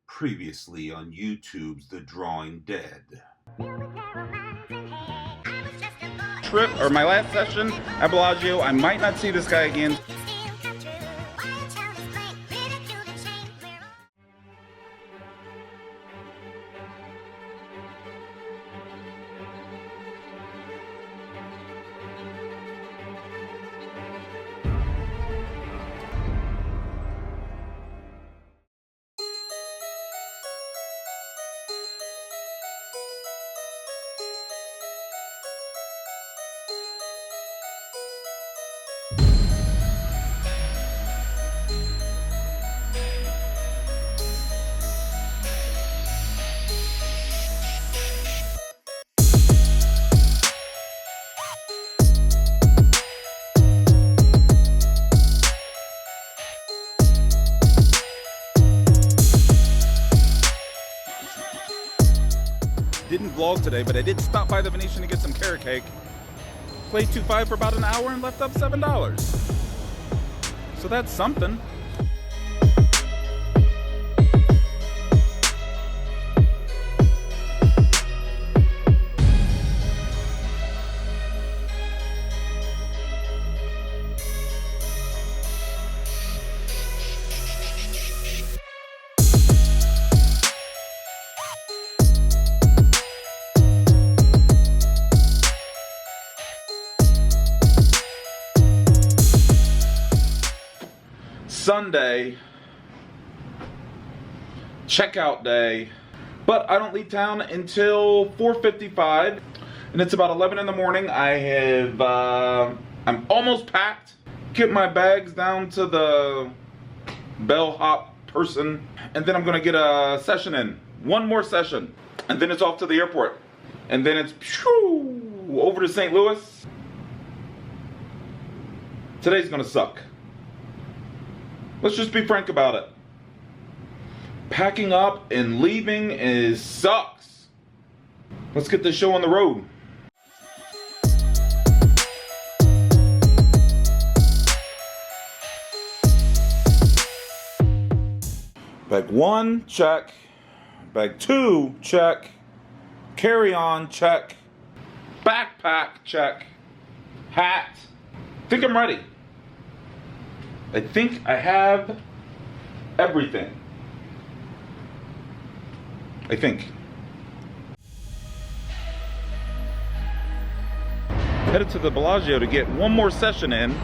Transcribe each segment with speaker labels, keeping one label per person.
Speaker 1: Previously on YouTube's The Drawing Dead.
Speaker 2: Trip, or my last session at Bellagio, I might not see this guy again. Didn't vlog today, but I did stop by the Venetian to get some carrot cake. Played 2.5 for about an hour and left up $7. So that's something. Sunday, checkout day, but I don't leave town until 4:55, and it's about 11 in the morning. I'm almost packed. Get my bags down to the bellhop person, and then I'm gonna get a session in. One more session, and then it's off to the airport, and then it's over to St. Louis. Today's gonna suck. Let's just be frank about it. Packing up and leaving sucks. Let's get this show on the road. Bag 1, check. Bag 2, check. Carry-on, check. Backpack, check. Hat. Think I'm ready. I think I have everything. I think. Headed to the Bellagio to get one more session in.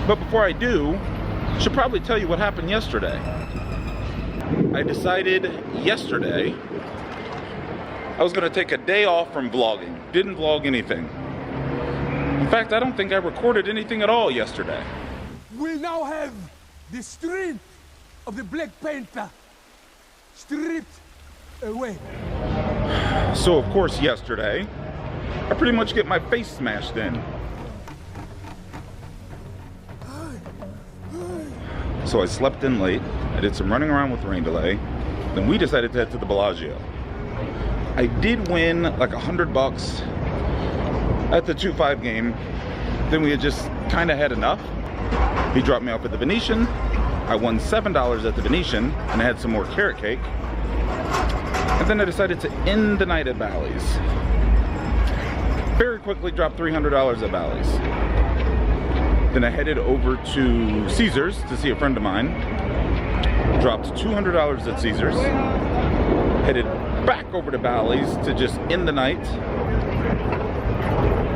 Speaker 2: But before I do, I should probably tell you what happened yesterday. I decided yesterday I was going to take a day off from vlogging. Didn't vlog anything. In fact, I don't think I recorded anything at all yesterday.
Speaker 3: We'll now have the strength of the Black Panther stripped away.
Speaker 2: So of course yesterday, I pretty much get my face smashed in. So I slept in late, I did some running around with rain delay, then we decided to head to the Bellagio. I did win like $100 at the 2-5 game, then we had just kind of had enough. He dropped me off at the Venetian. I won $7 at the Venetian, and I had some more carrot cake. And then I decided to end the night at Bally's. Very quickly dropped $300 at Bally's. Then I headed over to Caesars to see a friend of mine. Dropped $200 at Caesars. Headed back over to Bally's to just end the night.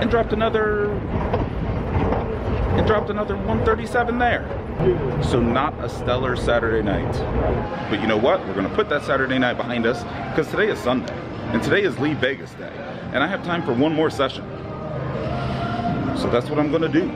Speaker 2: And dropped another $137 there. So not a stellar Saturday night. But you know what? We're gonna put that Saturday night behind us because today is Sunday. And today is Leave Vegas Day. And I have time for one more session. So that's what I'm gonna do.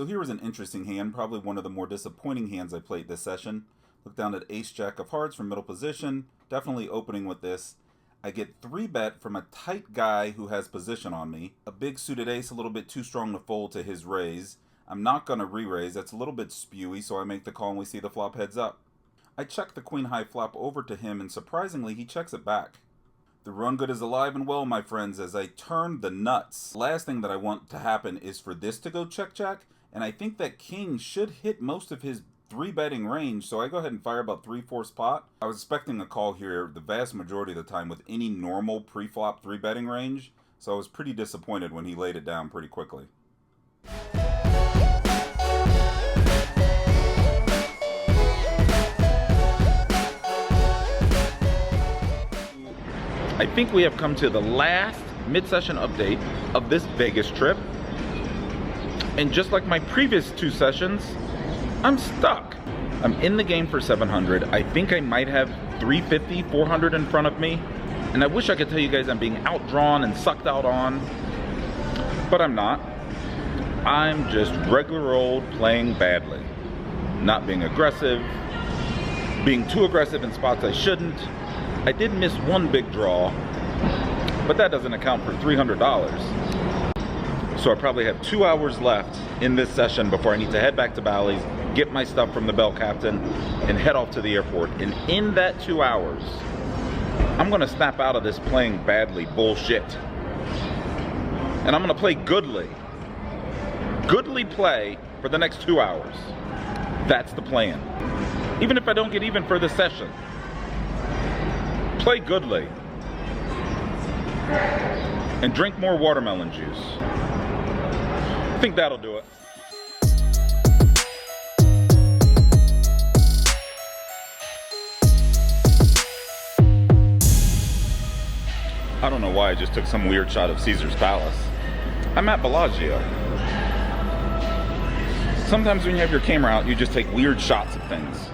Speaker 2: So here was an interesting hand, probably one of the more disappointing hands I played this session. Look down at ace jack of hearts from middle position, definitely opening with this. I get 3-bet from a tight guy who has position on me. A big suited ace, a little bit too strong to fold to his raise. I'm not going to re-raise, that's a little bit spewy, so I make the call and we see the flop heads up. I check the queen high flop over to him and surprisingly he checks it back. The run good is alive and well, my friends, as I turn the nuts. Last thing that I want to happen is for this to go check-check, and I think that king should hit most of his 3-betting range, so I go ahead and fire about 3/4 pot. I was expecting a call here the vast majority of the time with any normal pre-flop 3-betting range, so I was pretty disappointed when he laid it down pretty quickly. I think we have come to the last mid-session update of this Vegas trip. And just like my previous 2 sessions, I'm stuck. I'm in the game for 700. I think I might have 350, 400 in front of me. And I wish I could tell you guys I'm being outdrawn and sucked out on, but I'm not. I'm just regular old playing badly. Not being aggressive, being too aggressive in spots I shouldn't. I did miss one big draw, but that doesn't account for $300. So I probably have 2 hours left in this session before I need to head back to Bally's, get my stuff from the bell captain, and head off to the airport. And in that 2 hours, I'm gonna snap out of this playing badly bullshit. And I'm gonna play goodly. Goodly play for the next 2 hours. That's the plan. Even if I don't get even for this session. Play goodly. And drink more watermelon juice. I think that'll do it. I don't know why I just took some weird shot of Caesar's Palace. I'm at Bellagio. Sometimes when you have your camera out, you just take weird shots of things.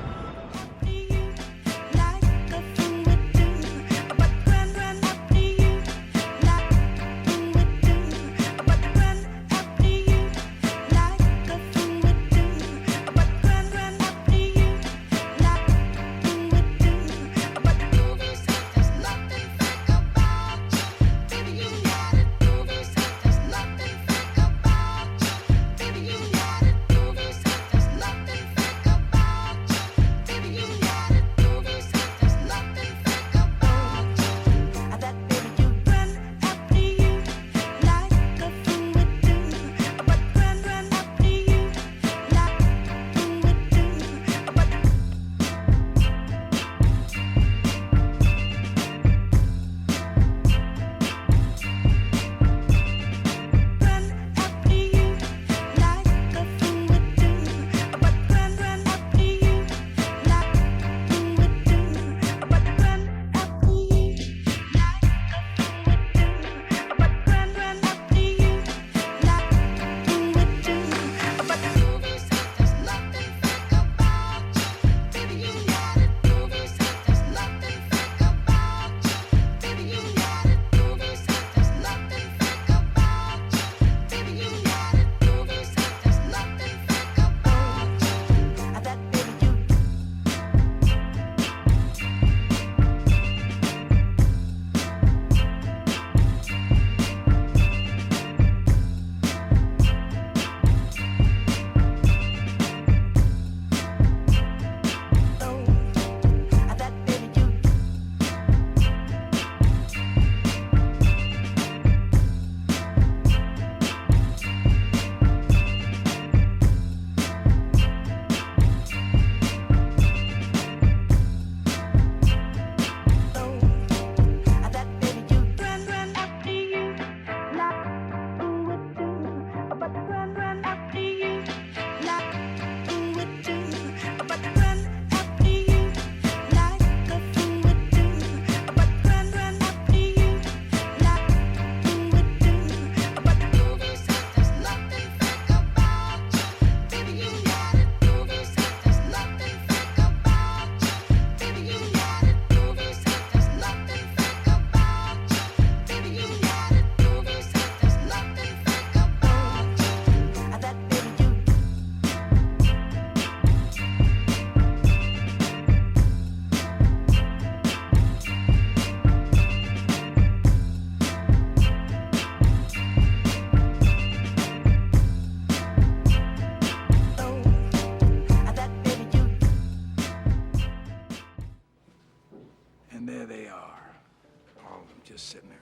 Speaker 4: just sitting there.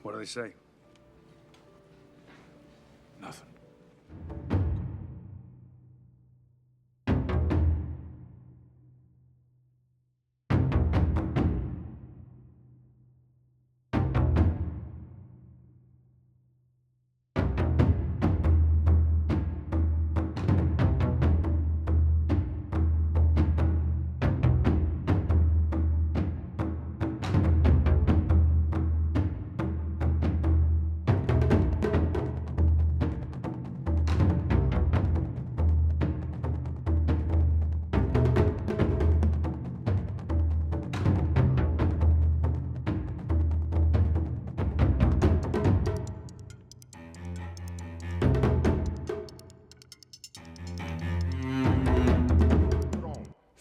Speaker 4: What do they say?
Speaker 3: Nothing.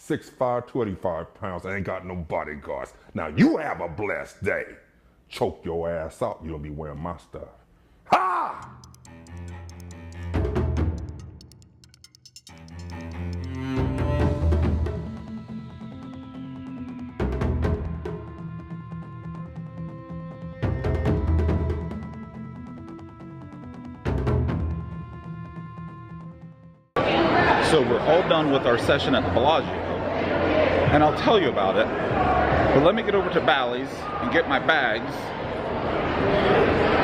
Speaker 5: .6'5", 25 pounds, I ain't got no bodyguards. Now you have a blessed day. Choke your ass out, you don't be wearing my stuff. Ha!
Speaker 2: So we're all done with our session at the Bellagio, and I'll tell you about it, but let me get over to Bally's and get my bags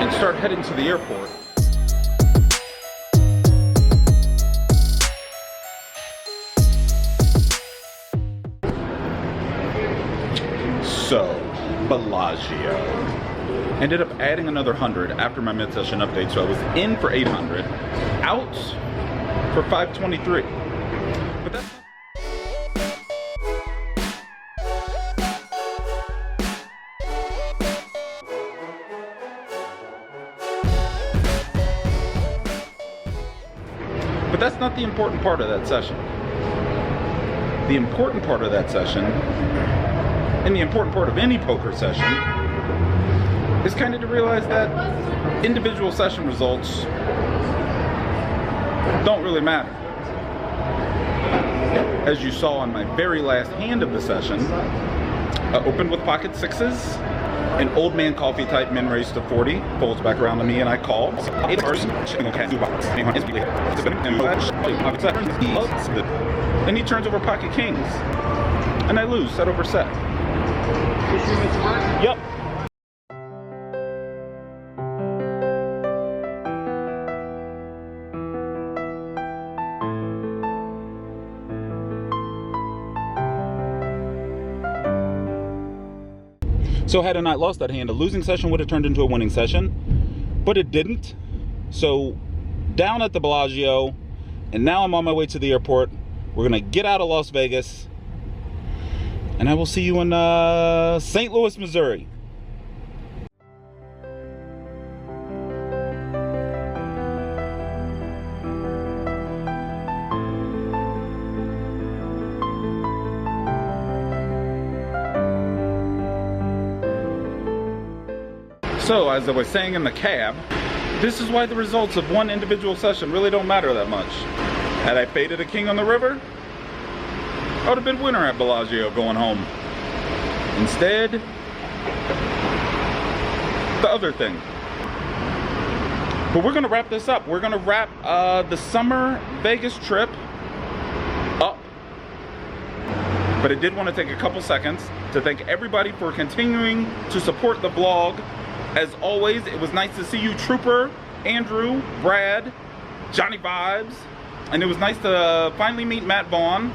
Speaker 2: and start heading to the airport. So, Bellagio. Ended up adding another 100 after my mid-session update, so I was in for 800, out for 523. But that's not the important part of that session. The important part of that session, and the important part of any poker session, is kind of to realize that individual session results don't really matter. As you saw on my very last hand of the session, I opened with pocket sixes, an old man coffee type min raise to 40, folds back around to me and I call. Then he turns over pocket kings, and I lose set over set. Yep. So had I not lost that hand, a losing session would have turned into a winning session, but it didn't. So down at the Bellagio, and now I'm on my way to the airport. We're gonna get out of Las Vegas, and I will see you in St. Louis, Missouri. So, as I was saying in the cab, this is why the results of one individual session really don't matter that much. Had I faded a king on the river, I would have been winner at Bellagio going home. Instead, the other thing. But we're gonna wrap this up. We're gonna wrap the summer Vegas trip up. But I did want to take a couple seconds to thank everybody for continuing to support the vlog. As always, it was nice to see you, Trooper, Andrew, Brad, Johnny Vibes, and it was nice to finally meet Matt Vaughn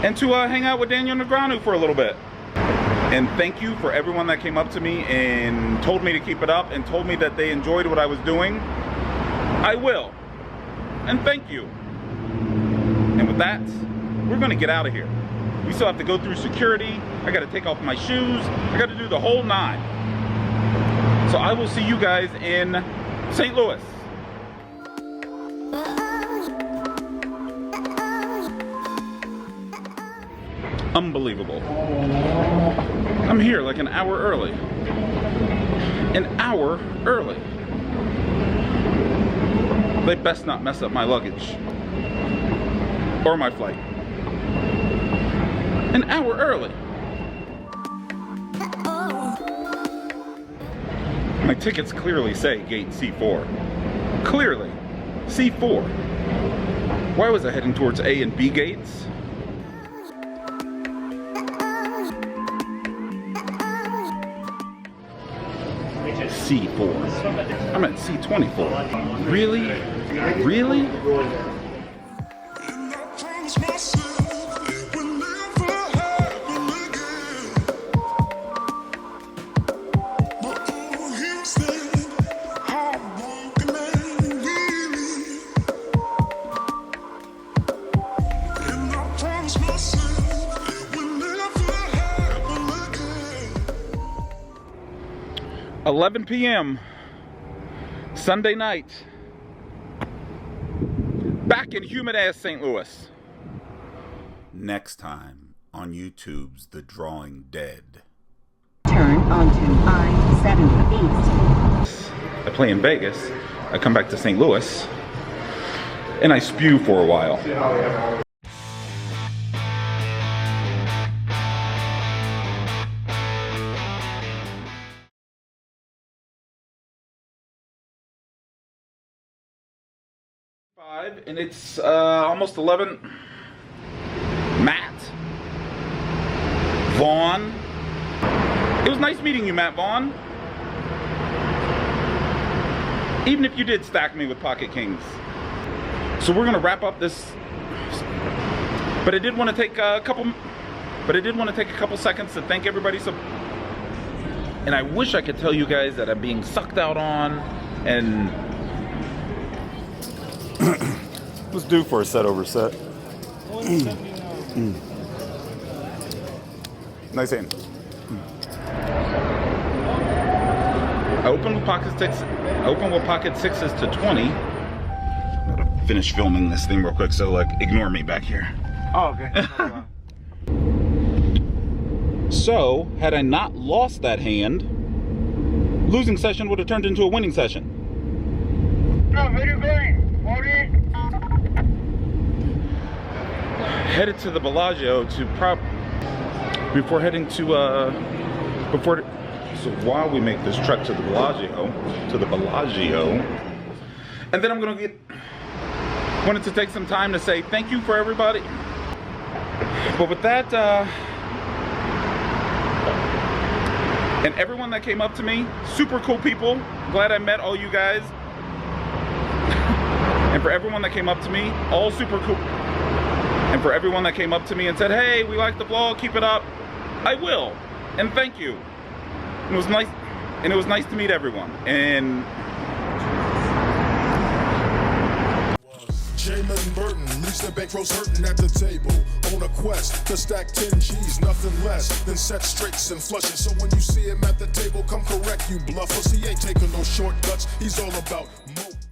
Speaker 2: and to hang out with Daniel Negreanu for a little bit. And thank you for everyone that came up to me and told me to keep it up and told me that they enjoyed what I was doing. I will. And thank you. And with that, we're gonna get out of here. We still have to go through security. I gotta take off my shoes. I gotta do the whole 9. So I will see you guys in St. Louis. Unbelievable. I'm here like an hour early. An hour early. They best not mess up my luggage. Or my flight. An hour early. My tickets clearly say gate C4. Clearly, C4. Why was I heading towards A and B gates? C4. I'm at C24. Really? Really? $11 p.m. Sunday night. Back in humid ass St. Louis.
Speaker 1: Next time on YouTube's The Drawing Dead.
Speaker 6: Turn onto I-7 East.
Speaker 2: I play in Vegas. I come back to St. Louis. And I spew for a while. And it's almost 11. Matt, Vaughn. It was nice meeting you, Matt Vaughn. Even if you did stack me with Pocket Kings. So we're gonna wrap up this. But I did want to take a couple. Seconds to thank everybody. So, and I wish I could tell you guys that I'm being sucked out on and.
Speaker 4: Let's do for a set over set.
Speaker 2: Nice aim. I opened with pocket sixes to 20. I'm gonna finish filming this thing real quick, so like ignore me back here.
Speaker 4: Oh, okay.
Speaker 2: So, had I not lost that hand, losing session would have turned into a winning session.
Speaker 7: No, where you going?
Speaker 2: Headed to the Bellagio to before heading to so while we make this trek to the Bellagio, and then I'm gonna wanted to take some time to say thank you for everybody. But with that, and everyone that came up to me, super cool people. Glad I met all you guys. And for everyone that came up to me, all super cool. And for everyone that came up to me and said, hey, we like the vlog, keep it up, I will. And thank you. It was nice, and it was nice to meet everyone. And
Speaker 8: Jaman Burton leaves the bankrolls hurting at the table on a quest to stack 10 G's, nothing less than set straights and flushes. So when you see him at the table, come correct, you bluffers. He ain't taking no shortcuts. He's all about